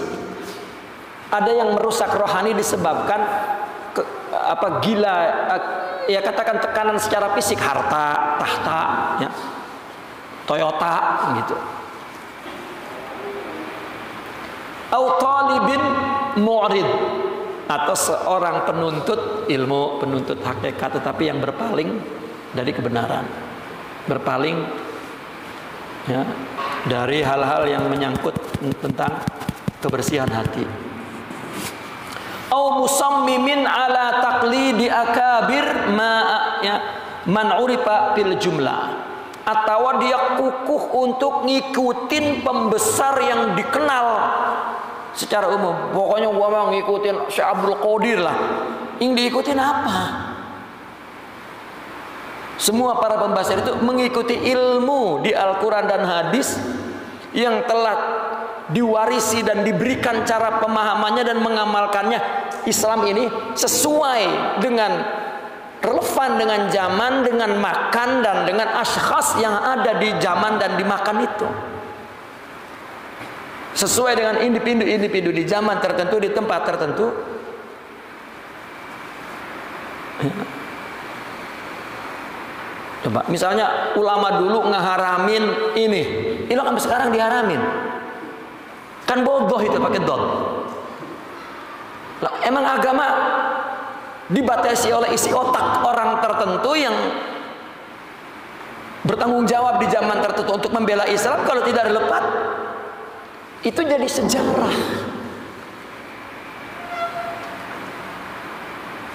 ada yang merusak rohani disebabkan gila, ya katakan tekanan secara fisik, harta, tahta, ya, Toyota gitu. Au talibin mu'rid, atau seorang penuntut ilmu, penuntut hakikat, tetapi yang berpaling dari kebenaran, berpaling ya, dari hal-hal yang menyangkut tentang kebersihan hati. Au musammimin ala taqlidi akabir man urifa fil jumlah, atau dia kukuh untuk ngikutin pembesar yang dikenal secara umum. Pokoknya gua mau ngikutin Syekh Abdul Qadir lah. Yang diikutin apa? Semua para pembesar itu mengikuti ilmu di Al-Quran dan hadis yang telah diwarisi dan diberikan cara pemahamannya dan mengamalkannya. Islam ini sesuai dengan, relevan dengan zaman, dengan makan dan dengan askhas yang ada di zaman dan di makan itu. Sesuai dengan individu-individu di zaman tertentu, di tempat tertentu. Coba misalnya ulama dulu ngeharamin ini kan sekarang diharamin. Kan bodoh itu pakai dot. Lah, emang agama dibatasi oleh isi otak orang tertentu yang bertanggung jawab di zaman tertentu untuk membela Islam. Kalau tidak relevan, itu jadi sejarah.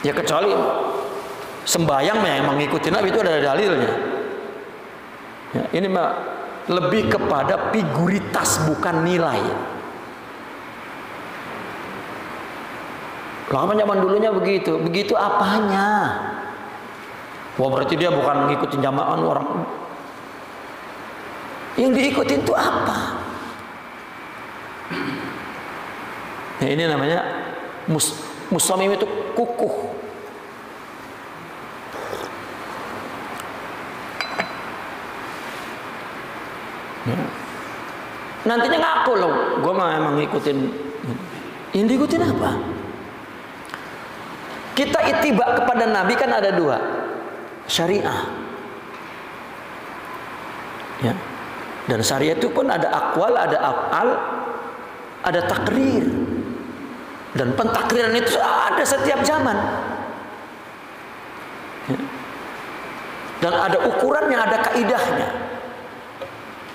Ya kecuali sembayang yang mengikuti Nabi, itu ada dalilnya. Ya, ini mah lebih kepada figuritas, bukan nilai. Lama zaman dulunya begitu. Begitu apanya? Wah, berarti dia bukan mengikuti jamaah orang. Yang diikutin itu apa? Ya, ini namanya muslimim itu kukuh. Ya. Nantinya ngaku loh, gue mah emang ngikutin. Yang diikutin apa? Kita ittiba kepada Nabi kan ada dua, syariah. Ya. Dan syariah itu pun ada akwal, ada af'al, ada takrir. Dan pentakriran itu ada setiap zaman. Ya. Dan ada ukurannya, ada kaidahnya.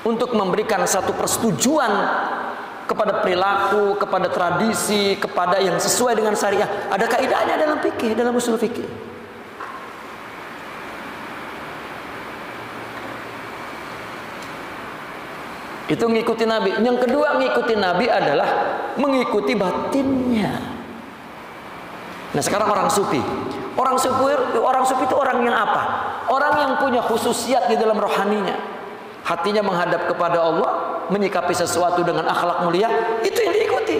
Untuk memberikan satu persetujuan kepada perilaku, kepada tradisi, kepada yang sesuai dengan syariah. Ada kaidahnya dalam fikih, dalam usul fikih. Itu ngikuti Nabi. Yang kedua ngikuti Nabi adalah mengikuti batinnya. Nah sekarang orang sufi. Orang sufi itu orang yang apa? Orang yang punya khususiat di dalam rohaninya. Hatinya menghadap kepada Allah, menyikapi sesuatu dengan akhlak mulia, itu yang diikuti.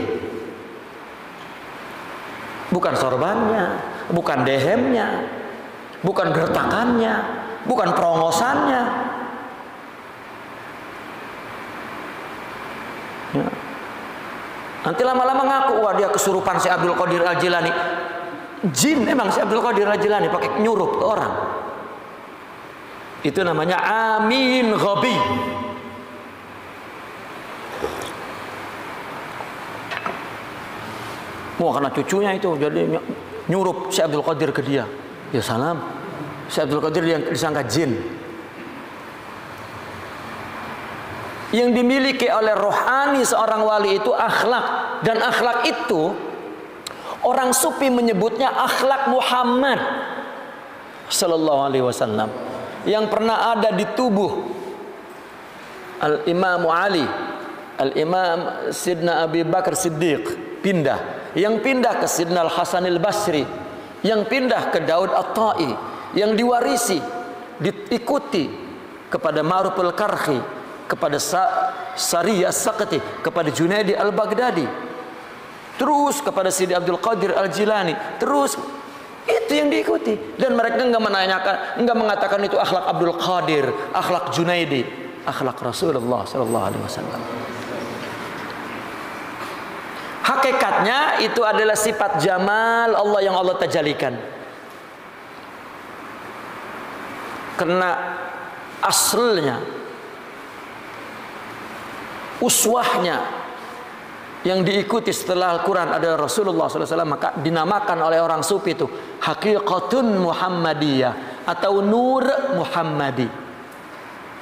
Bukan sorbannya, bukan dehemnya, bukan gertakannya, bukan perongosannya. Ya. Nanti lama-lama ngaku, wah dia kesurupan si Abdul Qadir Al-Jilani. Jin emang si Abdul Qadir Al-Jilani pakai nyurup ke orang. Itu namanya amin ghabi. Wah karena cucunya itu jadi nyurup si Abdul Qadir ke dia. Ya salam. Si Abdul Qadir yang disangka jin. Yang dimiliki oleh rohani seorang wali itu akhlak. Dan akhlak itu orang sufi menyebutnya akhlak Muhammad sallallahu alaihi wasallam. Yang pernah ada di tubuh Al-Imam Ali, Al-Imam Sidna Abi Bakar Siddiq pindah. Yang pindah ke Sidna Al-Hasan Al-Basri, yang pindah ke Daud At-Tai, yang diwarisi, diikuti kepada Ma'ruf Al-Karhi, kepada Sari As-Saqati, kepada Junaidi Al-Baghdadi, terus kepada Sidi Abdul Qadir Al-Jilani, terus itu yang diikuti. Dan mereka enggak mengatakan itu akhlak Abdul Qadir, akhlak Junaidi, akhlak Rasulullah sallallahu alaihi wasallam. hakikatnya itu adalah sifat jamal Allah yang Allah tajalikan. Karena asalnya, uswahnya yang diikuti setelah Al-Quran adalah Rasulullah SAW, maka dinamakan oleh orang sufi itu haqiqatun Muhammadiyah atau nur Muhammadi.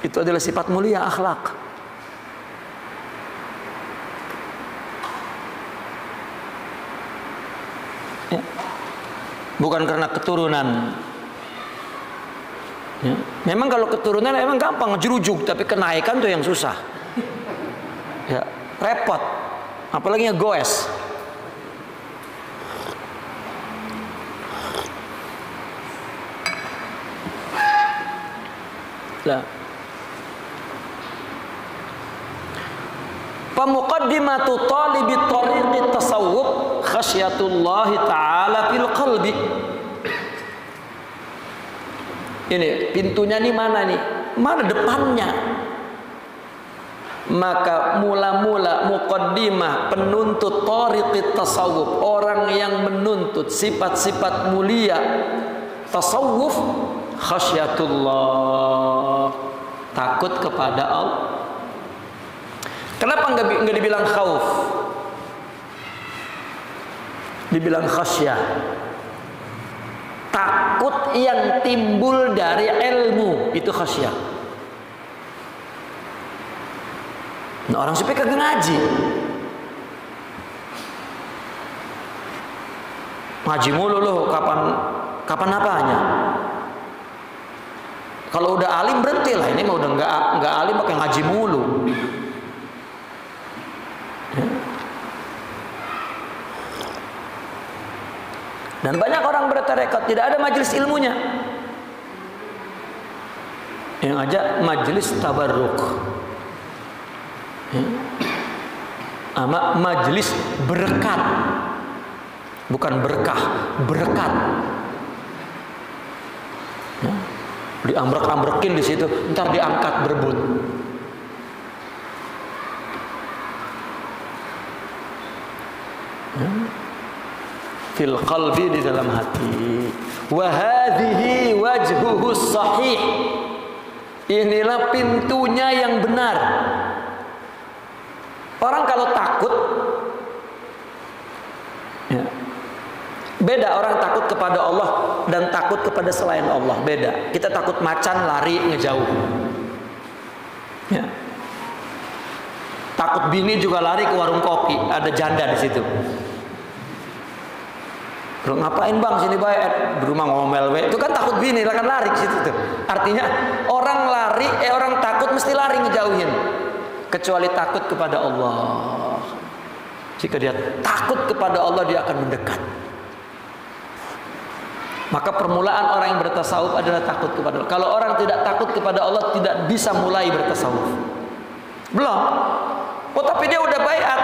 Itu adalah sifat mulia akhlak. Ya. Bukan karena keturunan. Ya. Memang kalau keturunan memang gampang ngejerujuk, tapi kenaikan tuh yang susah. Ya, repot. Apalagi ngegoes. Lah. Pamuqaddimatu talibi tariqi tasawuf khasyatullahi ta'ala fil qalbi. Ini pintunya nih mana nih? Mana depannya? Maka mula-mula muqaddimah penuntut tariqi tasawuf, orang yang menuntut sifat-sifat mulia tasawuf, khasyatullah, takut kepada Allah. Kenapa enggak dibilang khauf? Dibilang khasyah. Takut yang timbul dari ilmu itu khasyah. Nah, orang sufi kagak ngaji. Ngaji mulu loh, kapan apanya? Kalau udah alim berhenti lah. Ini mah udah enggak alim pakai ngaji mulu. Dan banyak orang bertarekat tidak ada majelis ilmunya. Yang aja majelis tabarruk. Ama majelis berkat. Bukan berkah, berkat. Ya. Diambrek-ambrekin di situ, ntar diangkat berebut. Ya. Fil qalbi, di dalam hati. Wa hadhihi wajhuhu sahih. Inilah pintunya yang benar. Orang kalau takut, ya, beda orang takut kepada Allah dan takut kepada selain Allah, beda. Kita takut macan lari ngejauh. Ya. Takut bini juga lari ke warung kopi, ada janda di situ. Bro, ngapain bang sini baik? Di rumah ngomel we. Itu kan takut bini, kan lari ke situ tuh. Artinya orang lari, orang takut mesti lari ngejauhin. Kecuali takut kepada Allah. Jika dia takut kepada Allah, dia akan mendekat. Maka permulaan orang yang bertasawuf adalah takut kepada Allah. Kalau orang tidak takut kepada Allah, tidak bisa mulai bertasawuf. Belum. Oh tapi dia udah baiat.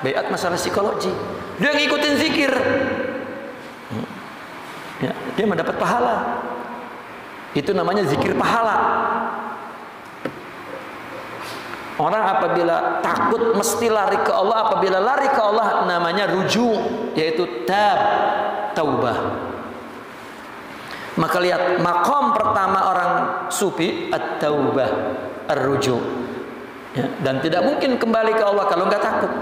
Baiat masalah psikologi. Dia ngikutin zikir. Ya, dia mendapat pahala. Itu namanya zikir pahala. Orang apabila takut mesti lari ke Allah. Apabila lari ke Allah namanya rujuk, yaitu taubah. Maka lihat makom pertama orang sufi at-taubah, ar-rujuk. Ya, dan tidak mungkin kembali ke Allah kalau nggak takut.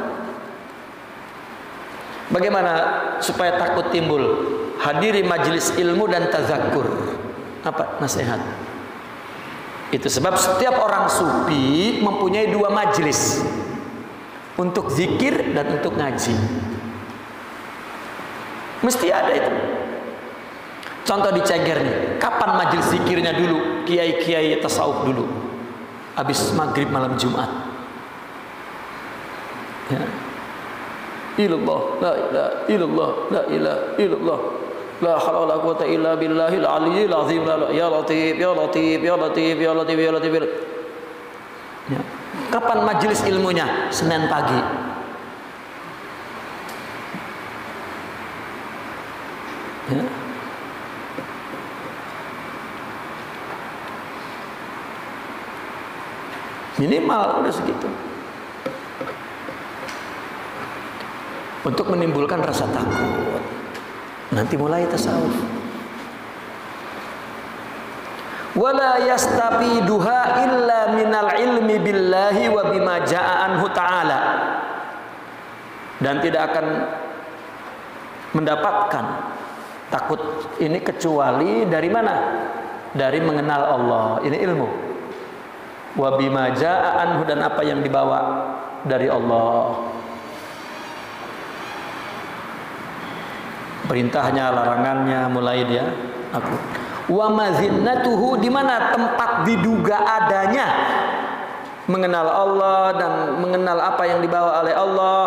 Bagaimana supaya takut timbul? Hadiri majelis ilmu dan tazakkur. Apa nasihat? Itu sebab setiap orang sufi mempunyai dua majelis, untuk zikir dan untuk ngaji. Mesti ada itu. Contoh di Ceger nih, kapan majelis zikirnya dulu? Kiai-kiai tasawuf dulu. Habis maghrib malam Jumat. Ya. Ilallah, la ilaha illallah, la ilaha illallah. La haula wala quwata illa billahil aliyyil azim. Ya Latif, ya Latif, ya Latif, ya Latif, ya Latif. Ya. Kapan majelis ilmunya? Senin pagi. Ya. Minimal udah segitu. untuk menimbulkan rasa takut. Nanti mulai tasawuf. Wala yastafiduha illa minal ilmi billahi wa bima jaa anhu ta'ala. Dan tidak akan mendapatkan takut ini kecuali dari mana? Dari mengenal Allah. Ini ilmu. Wa bima jaa anhu, dan apa yang dibawa dari Allah. Perintahnya, larangannya, mulai dia aku. Wa mazinnatuhu, di mana tempat diduga adanya mengenal Allah dan mengenal apa yang dibawa oleh Allah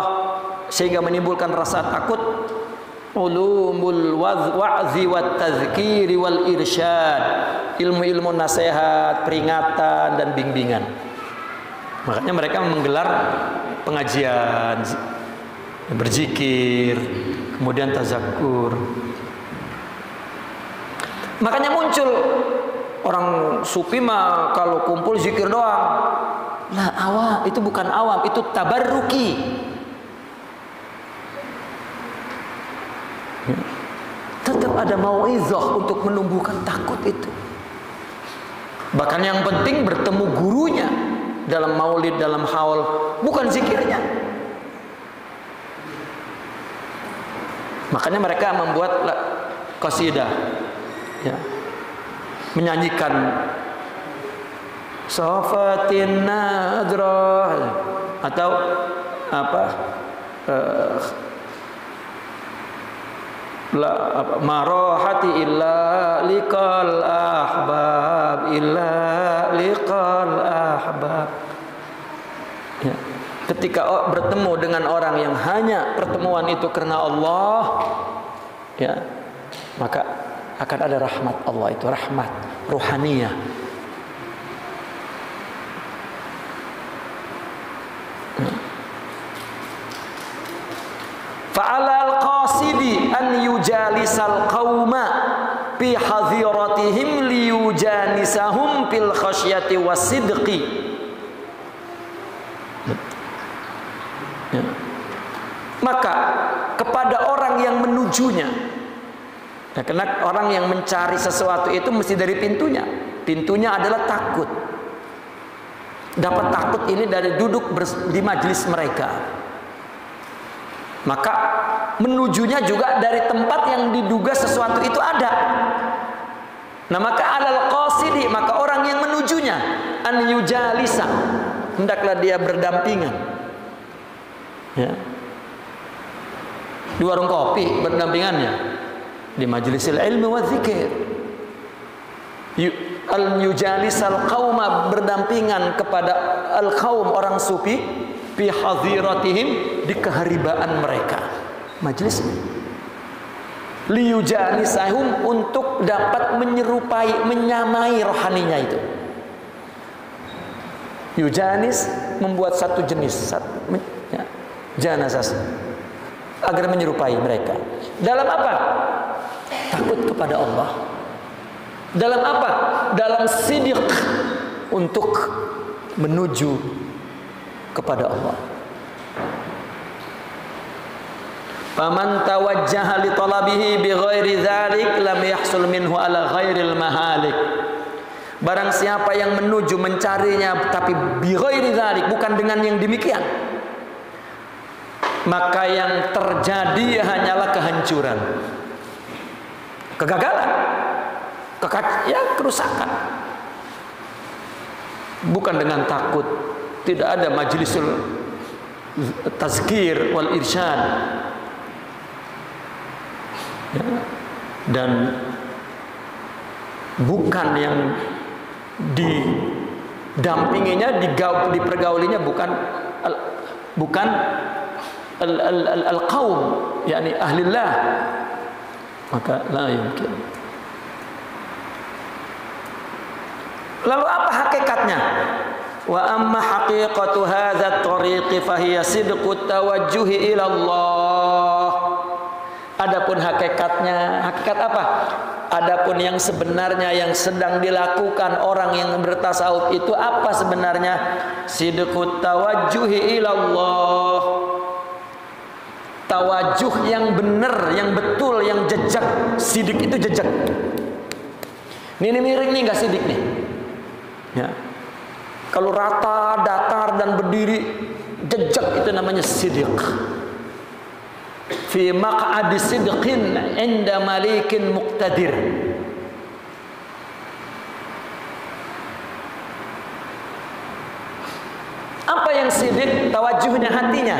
sehingga menimbulkan rasa takut. Ulumul wa'zi wat tazkiri wal irsyad, ilmu-ilmu nasihat, peringatan dan bimbingan. Makanya mereka menggelar pengajian, berzikir, kemudian tazakkur. Makanya muncul orang sufi mah kalau kumpul zikir doang. Lah awam, itu bukan awam, itu tabarruki. Tetap ada mauizah untuk menumbuhkan takut itu. Bahkan yang penting bertemu gurunya dalam maulid, dalam haul, bukan zikirnya. Makanya mereka membuat qasidah, ya, menyanyikan Sofatin nadrah atau apa, marahati illa liqal ahbab, illa liqal ahbab, ya. Ketika bertemu dengan orang yang hanya pertemuan itu karena Allah, ya, maka akan ada rahmat Allah, itu rahmat ruhaniyah. Fa'alal qasidi an yujalisal qauma fi hadiratihim liyujanisahum fil khasyati wasidqi. Ya. Maka kepada orang yang menujunya, nah, karena orang yang mencari sesuatu itu mesti dari pintunya. Pintunya adalah takut. Dapat takut ini dari duduk di majelis mereka. Maka menujunya juga dari tempat yang diduga sesuatu itu ada. Nah, maka alal qasidi, maka orang yang menujunya, an yujalisa, hendaklah dia berdampingan, ya, di warung kopi berdampingannya, di majlisil ilmi wa dzikir. Al yujalisal qauma, berdampingan kepada al qaum, orang sufi, fi hadiratihim, di keharibaan mereka, majlis. Liyujanisahum, untuk dapat menyerupai, menyamai rohaninya itu. Yujanis, membuat satu jenis, ya, janasas, agar menyerupai mereka. Dalam apa? Takut kepada Allah. Dalam apa? Dalam sidiq, untuk menuju kepada Allah. Faman tawajjaha li talabihi bi ghairi dzalik lam yahsul minhu ala ghairil mahalik. Barang siapa yang menuju mencarinya tapi bi ghairi dzalik, bukan dengan yang demikian, maka yang terjadi hanyalah kehancuran, kegagalan, kerusakan. Bukan dengan takut. Tidak ada majlisul tazkir wal irsyad, ya. Dan bukan yang didampinginya, dipergaulinya bukan al-qaum, yakni ahlillah, maka la yumkin. Lalu apa hakikatnya? Wa amma haqiqatu hadzal tariqi fahiya sidqut tawajjuhi ila Allah. Adapun hakikatnya, hakikat apa? Adapun yang sebenarnya yang sedang dilakukan orang yang bertasawuf itu apa sebenarnya? Sidqut tawajjuhi ila Allah. Tawajuh yang benar, yang betul, yang jejak. Sidik itu jejak. Ini miring nih, nggak sidik nih. Ya. Kalau rata, datar dan berdiri, jejak itu namanya sidik. Fi maq'adi sidqin 'inda malikin muqtadir. Apa yang sidik? Tawajuhnya hatinya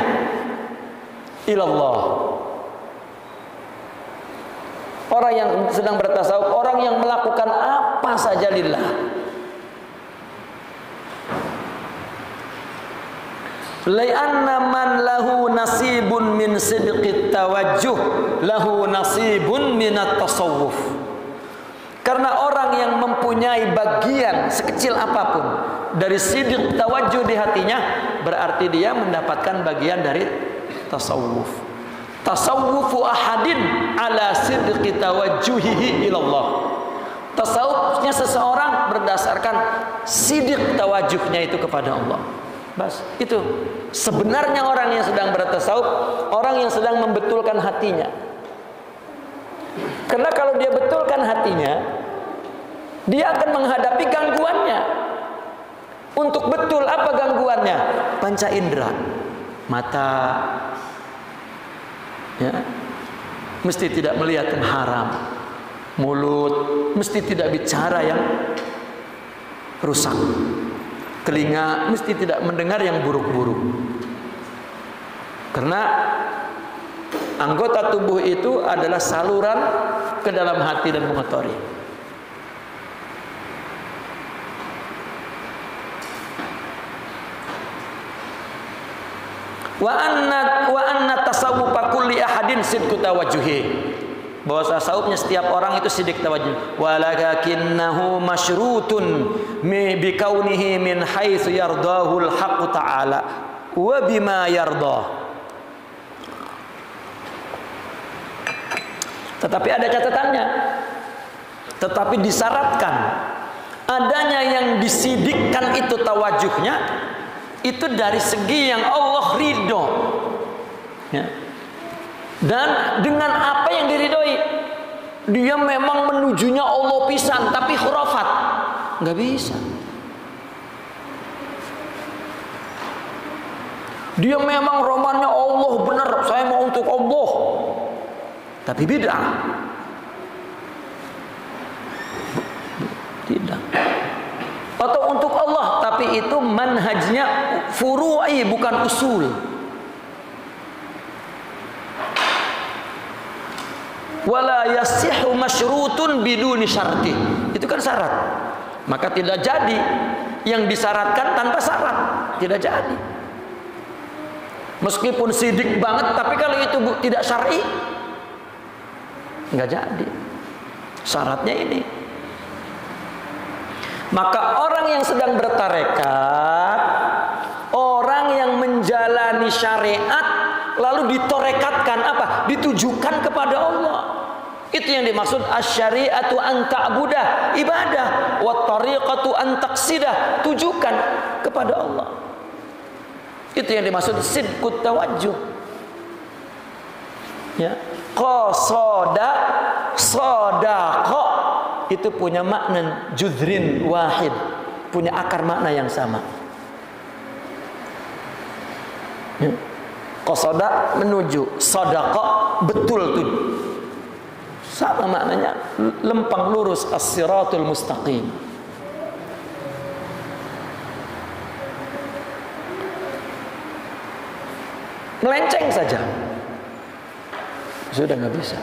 ilallah. Orang yang sedang bertasawuf, orang yang melakukan apa saja lillah. Li'anna man lahu nasibun min sidqit tawajjuh lahu nasibun minat tasawuf. Karena orang yang mempunyai bagian sekecil apapun dari sidik tawajjuh di hatinya, berarti dia mendapatkan bagian dari tasawuf. Tasawufu ahadin ala sidqi tawajjuhihi ilallah. Tasawufnya seseorang berdasarkan sidik tawajjuhnya itu kepada Allah. Bas, itu sebenarnya orang yang sedang bertasawuf, orang yang sedang membetulkan hatinya. Karena kalau dia betulkan hatinya, dia akan menghadapi gangguannya. Untuk betul apa gangguannya? Panca indera, mata, ya, mesti tidak melihat yang haram. Mulut mesti tidak bicara yang rusak. Telinga mesti tidak mendengar yang buruk-buruk. Karena anggota tubuh itu adalah saluran ke dalam hati dan mengotori. Wa anna tasawwufa kulli ahadin sidqu tawajjuhi. Bahwa tasawufnya setiap orang itu sidik tawajjuh. Walakinnahu masyrutun bi kaunihi min haitsu yardahu al-haqq ta'ala wa bima yardah. Tetapi ada catatannya. Tetapi disyaratkan adanya yang disidikkan itu tawajuhnya itu dari segi yang Allah ridho, ya. Dan dengan apa yang diridhoi, dia memang menujunya Allah pisan, tapi khurafat nggak bisa. Dia memang romannya Allah benar, saya mau untuk Allah, tapi bid'ah. Tidak. Atau untuk Allah, tapi itu manhajnya furu'i bukan usul. Wala yasihu masyrutun biduni syarti. Itu kan syarat. Maka tidak jadi yang disyaratkan tanpa syarat, tidak jadi. Meskipun sidik banget, tapi kalau itu tidak syar'i, nggak jadi. Syaratnya ini. Maka orang yang sedang bertarekat, orang yang menjalani syariat lalu ditorekatkan apa? Ditujukan kepada Allah. Itu yang dimaksud asy-syari'atu an ta'budah, ibadah, wa tariqatu an taqsidah, tujukan kepada Allah. Itu yang dimaksud sidqut tawajjuh. Ya. Qasada, sadaqa itu punya makna juzrin wahid, punya akar makna yang sama. Ya. Qasada menuju, sadaqa betul tuh. Sama maknanya, lempang lurus, as-siratul mustaqim. Melenceng saja sudah nggak bisa.